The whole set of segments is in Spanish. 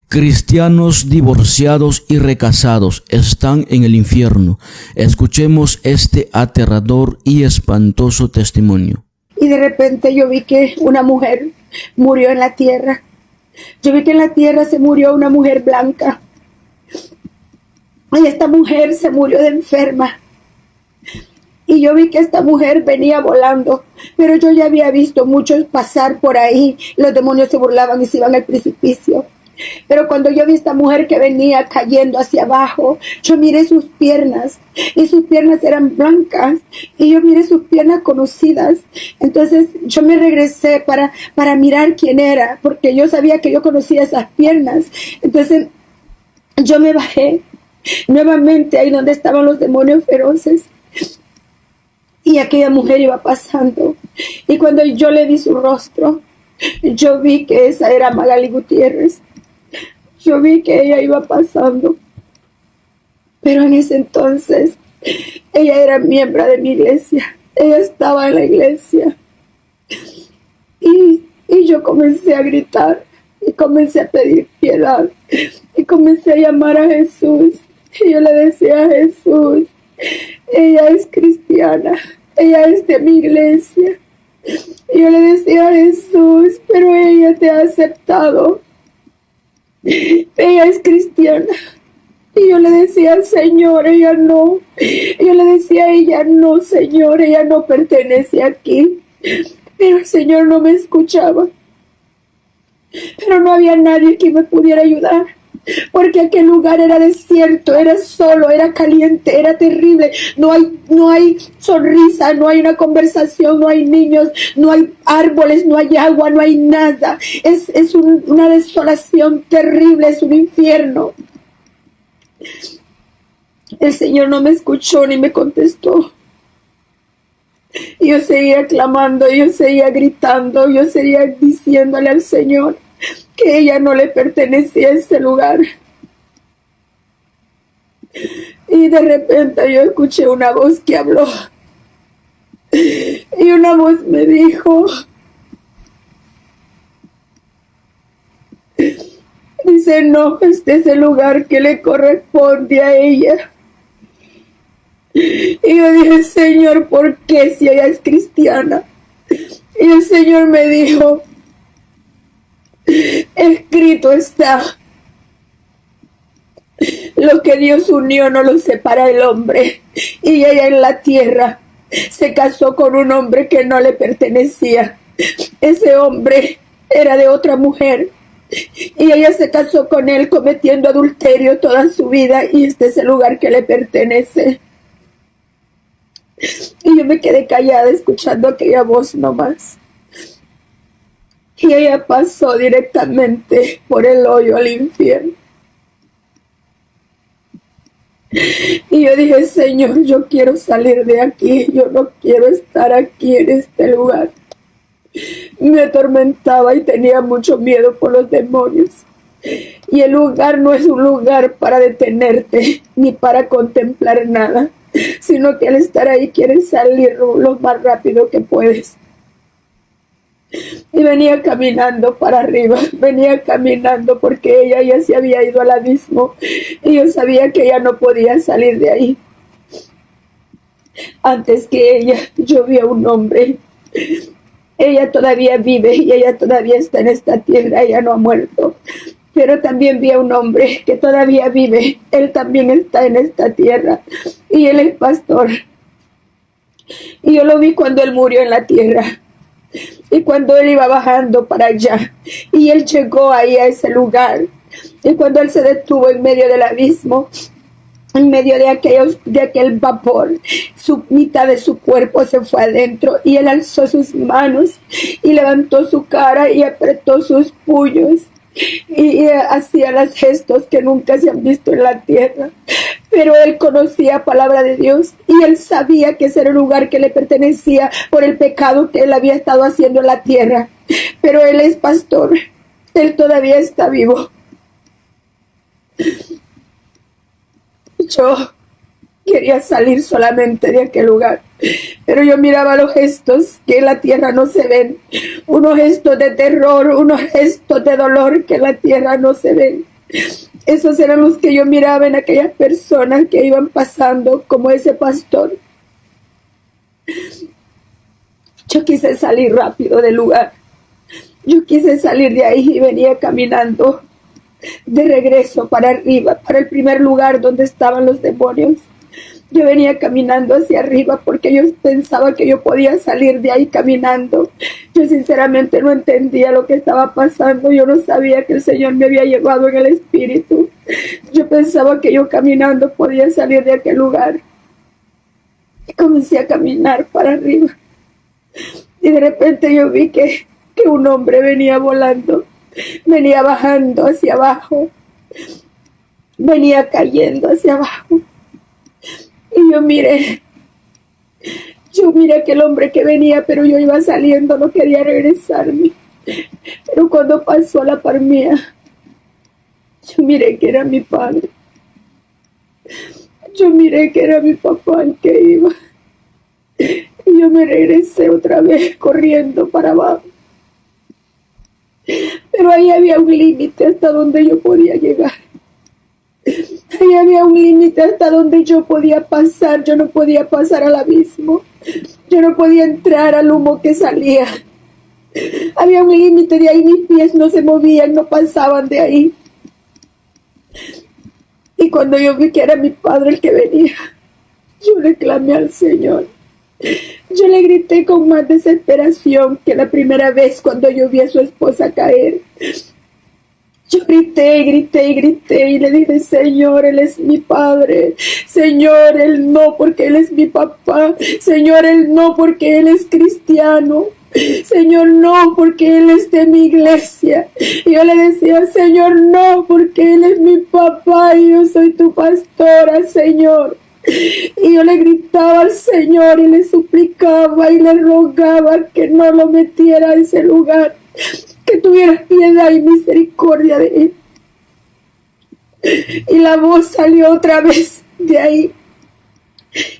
Cristianos divorciados y recasados están en el infierno. Escuchemos este aterrador y espantoso testimonio. Y de repente yo vi que una mujer murió en la tierra. Yo vi que en la tierra se murió una mujer blanca. Y esta mujer se murió de enferma. Y yo vi que esta mujer venía volando. Pero yo ya había visto muchos pasar por ahí. Los demonios se burlaban y se iban al precipicio. Pero cuando yo vi a esta mujer que venía cayendo hacia abajo, yo miré sus piernas y sus piernas eran blancas y yo miré sus piernas conocidas. Entonces yo me regresé para mirar quién era, porque yo sabía que yo conocía esas piernas. Entonces yo me bajé nuevamente ahí donde estaban los demonios feroces y aquella mujer iba pasando. Y cuando yo le vi su rostro, yo vi que esa era Magali Gutiérrez. Yo vi que ella iba pasando, pero en ese entonces ella era miembro de mi iglesia, ella estaba en la iglesia y yo comencé a gritar y comencé a pedir piedad y comencé a llamar a Jesús y yo le decía a Jesús, ella es cristiana, ella es de mi iglesia y yo le decía a Jesús, pero ella te ha aceptado. Ella es cristiana. Y yo le decía al Señor, ella no. Yo le decía a ella, no, Señor, ella no pertenece aquí. Pero el Señor no me escuchaba. Pero no había nadie que me pudiera ayudar. Porque aquel lugar era desierto, era solo, era caliente, era terrible. No hay sonrisa, no hay una conversación, no hay niños, no hay árboles, no hay agua, no hay nada. Es una desolación terrible, es un infierno. El Señor no me escuchó ni me contestó. Y yo seguía clamando, yo seguía gritando, yo seguía diciéndole al Señor que ella no le pertenecía a ese lugar. Y de repente yo escuché una voz que habló. Y una voz me dijo, dice, no, este es el lugar que le corresponde a ella. Y yo dije, Señor, ¿por qué si ella es cristiana? Y el Señor me dijo, escrito está, lo que Dios unió no lo separa el hombre. Y ella en la tierra se casó con un hombre que no le pertenecía. Ese hombre era de otra mujer y ella se casó con él cometiendo adulterio toda su vida, y este es el lugar que le pertenece. Y yo me quedé callada escuchando aquella voz nomás. Y ella pasó directamente por el hoyo al infierno. Y yo dije, Señor, yo quiero salir de aquí. Yo no quiero estar aquí en este lugar. Me atormentaba y tenía mucho miedo por los demonios. Y el lugar no es un lugar para detenerte ni para contemplar nada, sino que al estar ahí quieres salir lo más rápido que puedes. Y venía caminando para arriba, venía caminando porque ella ya se había ido al abismo y yo sabía que ella no podía salir de ahí. Antes que ella, yo vi a un hombre. Ella todavía vive y ella todavía está en esta tierra, ella no ha muerto. Pero también vi a un hombre que todavía vive, él también está en esta tierra y él es pastor. Y yo lo vi cuando él murió en la tierra. Y cuando él iba bajando para allá, y él llegó ahí a ese lugar, y cuando él se detuvo en medio del abismo, en medio de aquel vapor, su mitad de su cuerpo se fue adentro, y él alzó sus manos, y levantó su cara, y apretó sus puños, y hacía los gestos que nunca se han visto en la tierra. Pero él conocía palabra de Dios y él sabía que ese era el lugar que le pertenecía por el pecado que él había estado haciendo en la tierra. Pero él es pastor, él todavía está vivo. Yo quería salir solamente de aquel lugar, pero yo miraba los gestos que en la tierra no se ven, unos gestos de terror, unos gestos de dolor que en la tierra no se ven. Esos eran los que yo miraba en aquellas personas que iban pasando, como ese pastor. Yo quise salir rápido del lugar. Yo quise salir de ahí y venía caminando de regreso para arriba, para el primer lugar donde estaban los demonios. Yo venía caminando hacia arriba porque yo pensaba que yo podía salir de ahí caminando. Yo sinceramente no entendía lo que estaba pasando. Yo no sabía que el Señor me había llevado en el Espíritu. Yo pensaba que yo caminando podía salir de aquel lugar. Y comencé a caminar para arriba. Y de repente yo vi que un hombre venía volando, venía bajando hacia abajo, venía cayendo hacia abajo. Y yo miré a aquel hombre que venía, pero yo iba saliendo, no quería regresarme. Pero cuando pasó a la par mía, yo miré que era mi padre. Yo miré que era mi papá el que iba. Y yo me regresé otra vez corriendo para abajo. Pero ahí había un límite hasta donde yo podía llegar. Ahí había un límite hasta donde yo podía pasar. Yo no podía pasar al abismo. Yo no podía entrar al humo que salía. Había un límite de ahí, mis pies no se movían, no pasaban de ahí. Y cuando yo vi que era mi padre el que venía, yo le clamé al Señor. Yo le grité con más desesperación que la primera vez cuando yo vi a su esposa caer. Yo grité y le dije: Señor, Él es mi padre. Señor, Él no, porque Él es mi papá. Señor, Él no, porque Él es cristiano. Señor, no, porque Él es de mi iglesia. Y yo le decía: Señor, no, porque Él es mi papá y yo soy tu pastora, Señor. Y yo le gritaba al Señor y le suplicaba y le rogaba que no lo metiera a ese lugar, que tuviera piedad y misericordia de él. Y la voz salió otra vez de ahí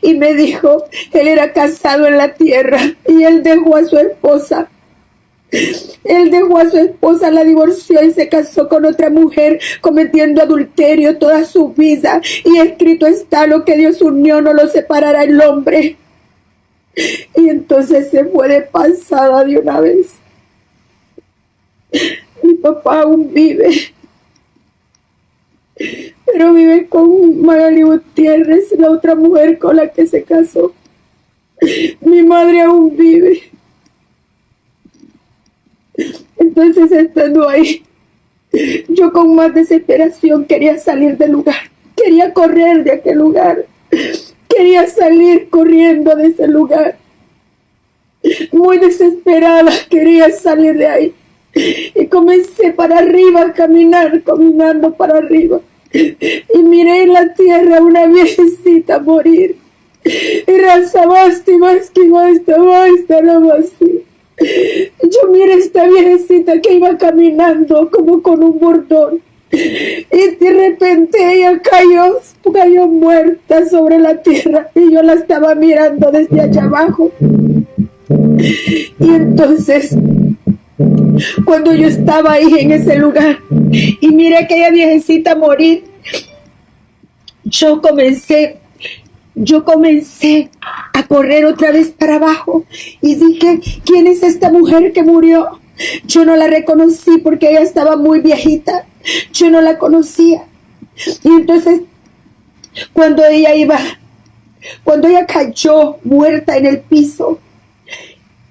y me dijo: él era casado en la tierra y él dejó a su esposa. Él dejó a su esposa, la divorció y se casó con otra mujer, cometiendo adulterio toda su vida. Y escrito está: lo que Dios unió no lo separará el hombre. Y entonces se fue de pasada de una vez. Mi papá aún vive, pero vive con Magali Gutiérrez, la otra mujer con la que se casó. Mi madre aún vive. Entonces, estando ahí, yo con más desesperación quería salir del lugar, quería correr de aquel lugar, quería salir corriendo de ese lugar. Muy desesperada quería salir de ahí. Y comencé para arriba, caminando para arriba. Y miré en la tierra una viejecita morir. Y razabasti, más que basta, así. Yo miré a esta viejecita que iba caminando como con un bordón. Y de repente ella cayó muerta sobre la tierra. Y yo la estaba mirando desde allá abajo. Y entonces, cuando yo estaba ahí en ese lugar y miré a aquella viejecita morir, yo comencé a correr otra vez para abajo y dije: ¿quién es esta mujer que murió? Yo no la reconocí porque ella estaba muy viejita. Yo no la conocía. Y entonces, cuando ella cayó muerta en el piso,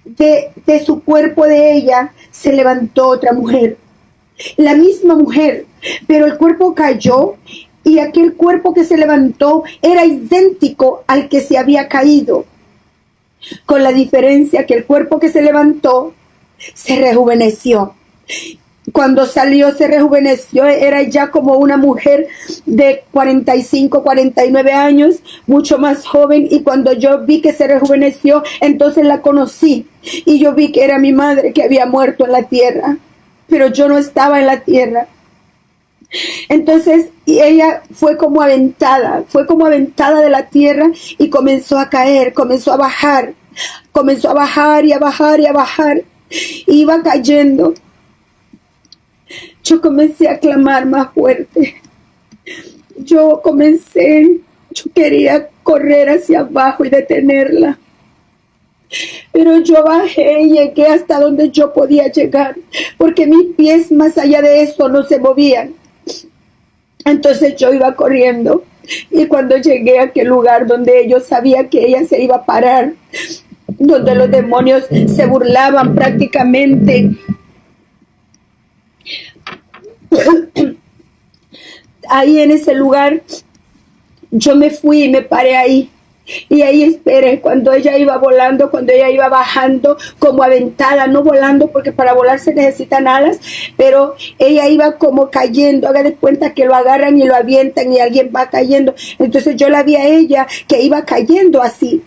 de su cuerpo de ella se levantó otra mujer, la misma mujer, pero el cuerpo cayó y aquel cuerpo que se levantó era idéntico al que se había caído, con la diferencia que el cuerpo que se levantó se rejuveneció. Cuando salió se rejuveneció, era ya como una mujer de 45, 49 años, mucho más joven. Y cuando yo vi que se rejuveneció, entonces la conocí. Y yo vi que era mi madre que había muerto en la tierra, pero yo no estaba en la tierra. Entonces ella fue como aventada de la tierra y comenzó a caer, comenzó a bajar y a bajar y a bajar. Iba cayendo. yo comencé a clamar más fuerte. Yo quería correr hacia abajo y detenerla. Pero yo bajé y llegué hasta donde yo podía llegar, porque mis pies más allá de eso no se movían. Entonces yo iba corriendo, y cuando llegué a aquel lugar donde yo sabía que ella se iba a parar, donde los demonios se burlaban prácticamente, ahí en ese lugar, yo me fui y me paré ahí. Y ahí esperé cuando ella iba volando, cuando ella iba bajando como aventada, no volando porque para volar se necesitan alas, pero ella iba como cayendo. Haga de cuenta que lo agarran y lo avientan y alguien va cayendo. Entonces yo la vi a ella que iba cayendo así.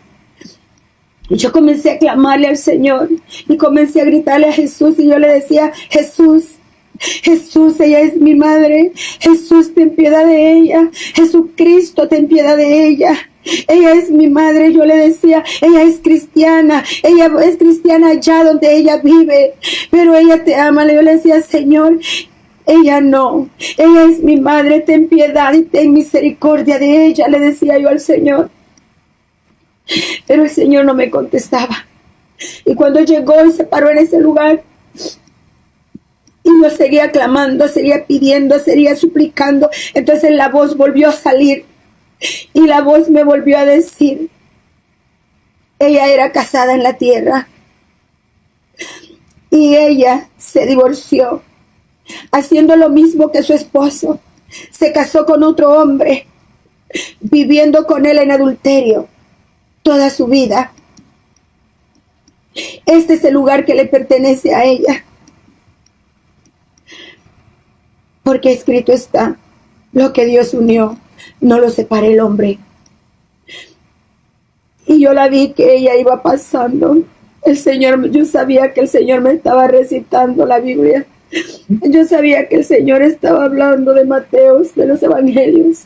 Y yo comencé a clamarle al Señor y comencé a gritarle a Jesús, y yo le decía: Jesús, Jesús, ella es mi madre. Jesús, ten piedad de ella. Jesucristo, ten piedad de ella. Ella es mi madre. Yo le decía, ella es cristiana allá donde ella vive, pero ella te ama. Yo le decía: Señor, ella no, ella es mi madre, ten piedad y ten misericordia de ella, le decía yo al Señor. Pero el Señor no me contestaba. Y cuando llegó y se paró en ese lugar, y yo seguía clamando, seguía pidiendo, seguía suplicando, entonces la voz volvió a salir. Y la voz me volvió a decir: ella era casada en la tierra y ella se divorció, haciendo lo mismo que su esposo. Se casó con otro hombre, viviendo con él en adulterio toda su vida. Este es el lugar que le pertenece a ella, porque escrito está: lo que Dios unió, no lo separe el hombre. Y yo la vi que ella iba pasando. Yo sabía que el Señor me estaba recitando la Biblia. Yo sabía que el Señor estaba hablando de Mateos, de los evangelios.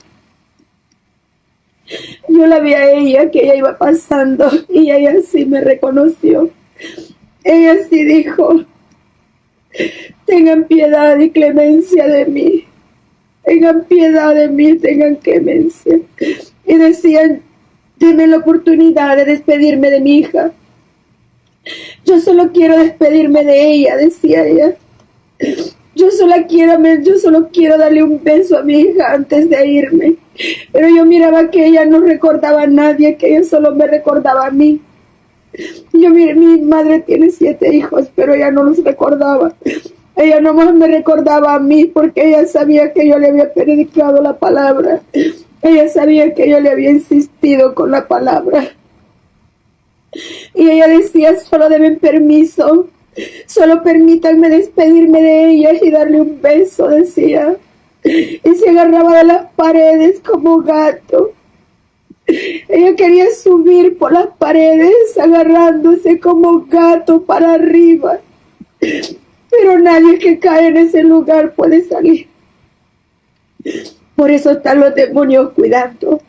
Yo la vi a ella, que ella iba pasando, y ella sí me reconoció. Ella sí dijo: tengan piedad y clemencia de mí. Tengan piedad de mí, tengan clemencia. Y decían: denme la oportunidad de despedirme de mi hija. Yo solo quiero despedirme de ella, decía ella. Yo solo quiero darle un beso a mi hija antes de irme. Pero yo miraba que ella no recordaba a nadie, que ella solo me recordaba a mí. Mi madre tiene 7 hijos, pero ella no los recordaba. Ella nomás me recordaba a mí, porque ella sabía que yo le había predicado la palabra. Ella sabía que yo le había insistido con la palabra. Y ella decía: solo denme permiso, solo permítanme despedirme de ella y darle un beso, decía. Y se agarraba de las paredes como gato. Ella quería subir por las paredes agarrándose como gato para arriba. Pero nadie que cae en ese lugar puede salir. Por eso están los demonios cuidando.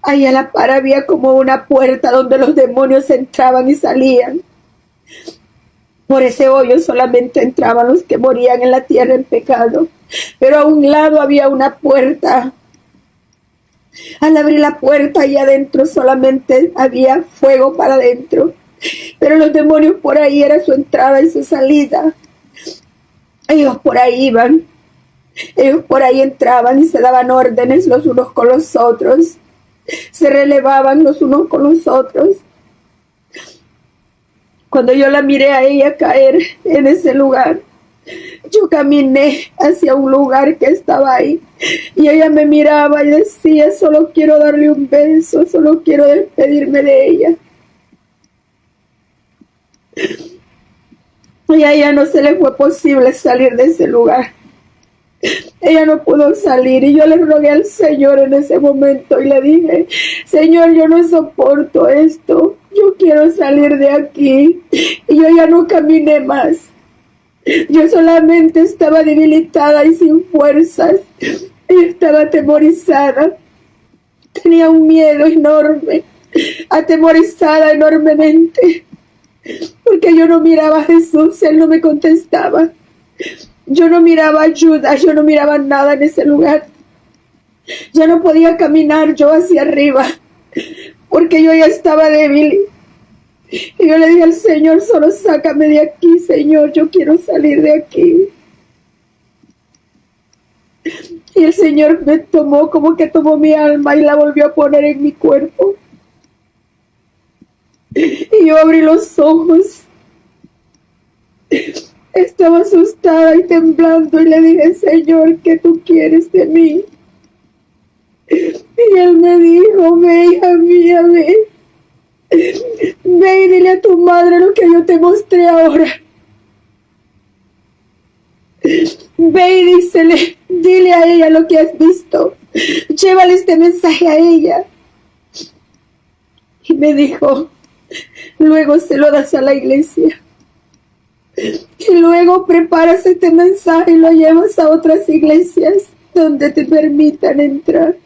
Ahí a la par había como una puerta donde los demonios entraban y salían. Por ese hoyo solamente entraban los que morían en la tierra en pecado. Pero a un lado había una puerta. Al abrir la puerta, ahí adentro solamente había fuego para adentro. Pero los demonios por ahí era su entrada y su salida. Ellos por ahí iban. Ellos por ahí entraban y se daban órdenes los unos con los otros. Se relevaban los unos con los otros. Cuando yo la miré a ella caer en ese lugar, yo caminé hacia un lugar que estaba ahí. Y ella me miraba y decía: solo quiero darle un beso, solo quiero despedirme de ella. Y a ella no se le fue posible salir de ese lugar. Ella no pudo salir, y yo le rogué al Señor en ese momento y le dije: Señor, yo no soporto esto, yo quiero salir de aquí. Y yo ya no caminé más. Yo solamente estaba debilitada y sin fuerzas, y estaba atemorizada. Tenía un miedo enorme, atemorizada enormemente, porque yo no miraba a Jesús, Él no me contestaba. Yo no miraba ayuda, yo no miraba nada en ese lugar. Ya no podía caminar yo hacia arriba, porque yo ya estaba débil. Y yo le dije al Señor, solo sácame de aquí, Señor, yo quiero salir de aquí. Y el Señor me tomó, como que tomó mi alma y la volvió a poner en mi cuerpo. Y yo abrí los ojos. Estaba asustada y temblando y le dije, Señor, ¿qué tú quieres de mí? Y Él me dijo, ve, hija mía, ve. Ve y dile a tu madre lo que yo te mostré ahora. Ve y dile a ella lo que has visto. Llévale este mensaje a ella. Y me dijo, luego se lo das a la iglesia. Y luego preparas este mensaje y lo llevas a otras iglesias donde te permitan entrar.